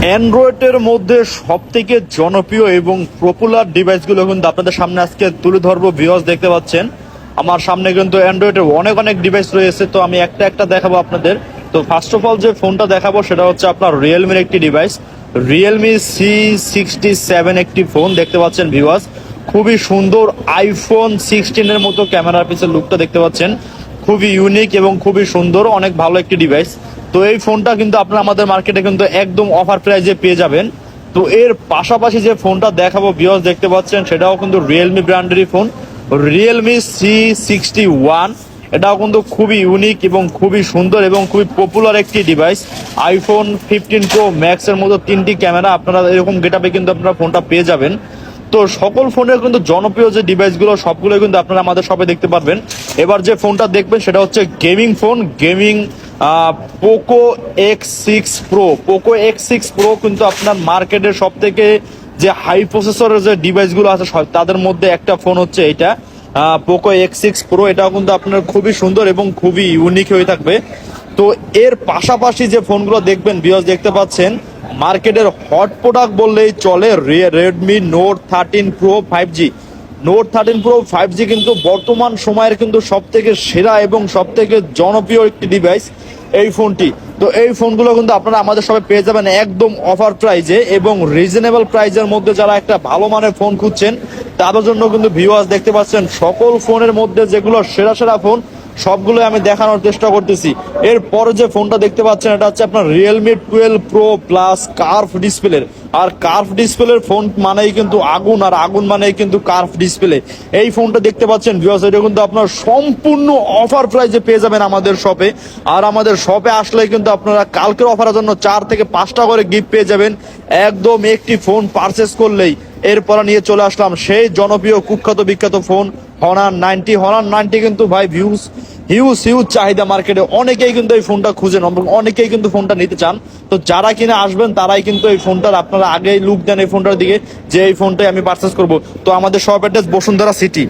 অ্যান্ড্রয়েডের মধ্যে সবথেকে জনপ্রিয় এবং পপুলার ডিভাইসগুলো কিন্তু আপনাদের সামনে আজকে তুলে ধরবো। ভিউয়ার্স দেখতে পাচ্ছেন আমার সামনে কিন্তু অ্যান্ড্রয়েডের অনেক অনেক ডিভাইস রয়েছে, তো আমি একটা একটা দেখাবো আপনাদের। তো ফার্স্ট অফ অল যে ফোনটা দেখাবো সেটা হচ্ছে আপনার রিয়েলমির একটি ডিভাইস, রিয়েলমি C67 একটি ফোন দেখতে পাচ্ছেন ভিউয়ার্স। খুবই সুন্দর আইফোন 16-এর মতো ক্যামেরার পিছনে লুকটা দেখতে পাচ্ছেন, খুবই ইউনিক এবং খুবই সুন্দর, অনেক ভালো একটি ডিভাইস। তো এই ফোনটা কিন্তু আপনারা আমাদের মার্কেটে কিন্তু একদম অফার প্রাইসে পেয়ে যাবেন। তো এর পাশাপাশি যে ফোনটা দেখাবো ভিউয়ার্স দেখতে পাচ্ছেন সেটাও কিন্তু রিয়েলমি ব্র্যান্ডেরই ফোন, রিয়েলমি C61। এটাও কিন্তু খুবই ইউনিক এবং খুবই সুন্দর এবং খুবই পপুলার একটি ডিভাইস। আইফোন 15 প্রো ম্যাক্সের মতো 3টি ক্যামেরা, আপনারা এরকম গেটআপে কিন্তু আপনারা ফোনটা পেয়ে যাবেন। তো সকল ফোনের কিন্তু জনপ্রিয় যে ডিভাইসগুলো সবগুলো কিন্তু আপনারা আমাদের শপে দেখতে পারবেন। এবার যে ফোনটা দেখবেন সেটা হচ্ছে gaming phone, gaming Poco X6 Pro কিন্তু আপনার মার্কেটের সব থেকে যে হাই প্রসেসরের যে ডিভাইসগুলো আছে তাদের মধ্যে একটা ফোন হচ্ছে এটা পোকো X6 Pro। এটাও কিন্তু আপনার খুবই সুন্দর এবং খুবই ইউনিক হয়ে থাকবে। তো এর পাশাপাশি যে ফোনগুলো দেখবেন ভিউয়ার্স দেখতে পাচ্ছেন মার্কেটের হট প্রোডাক্ট বললেই চলে, Redmi note 13 pro 5G। Note 13 pro 5G কিন্তু বর্তমান সময়ের কিন্তু সব থেকে সেরা এবং সব থেকে জনপ্রিয় একটি ডিভাইস এই ফোনটি। তো এই ফোনগুলো কিন্তু আপনারা আমাদের সবাই পেয়ে যাবেন একদম অফার প্রাইজে এবং রিজনেবল প্রাইজের মধ্যে। যারা একটা ভালো মানের ফোন খুঁজছেন তাদের জন্য কিন্তু ভিউয়ার্স দেখতে পাচ্ছেন সকল ফোনের মধ্যে যেগুলো সেরা সেরা ফোন সবগুলো আমি দেখানোর চেষ্টা করতেছি। এরপরে যে ফোনটা দেখতে পাচ্ছেন এটা হচ্ছে আপনার রিয়েলমি 12 প্রো প্লাস কার্ভ ডিসপ্লের। আর কার্ভ ডিসপ্লের ফোন মানেই কিন্তু আগুন, আর আগুন মানেই কিন্তু কার্ভ ডিসপ্লে। এই ফোনটা দেখতে পাচ্ছেন ভিউয়ার্স, এটা কিন্তু আপনার সম্পূর্ণ অফার প্রাইসে পেয়ে যাবেন আমাদের শপে। আর আমাদের শপে আসলে কিন্তু আপনারা কালকের অফারের জন্য 4 থেকে 5টা করে গিফট পেয়ে যাবেন একদম একটি ফোন পারচেস করলেই। এরপরে নিয়ে চলে আসলাম সেই জনপ্রিয় কুখ্যাত বিখ্যাত ফোন হনার 90। হনার 90 কিন্তু ভাই হিউজ চাহিদা মার্কেটে, অনেকেই কিন্তু এই ফোনটা খুঁজেন, অনেকেই কিন্তু ফোনটা নিতে চান। তো যারা কিনে আসবেন তারাই কিন্তু এই ফোনটার আপনারা আগেই লুক দেন এই ফোনটার দিকে যে এই ফোনটাই আমি পারচেস করব। তো আমাদের শপ অ্যাড্রেস বসুন্ধরা সিটি।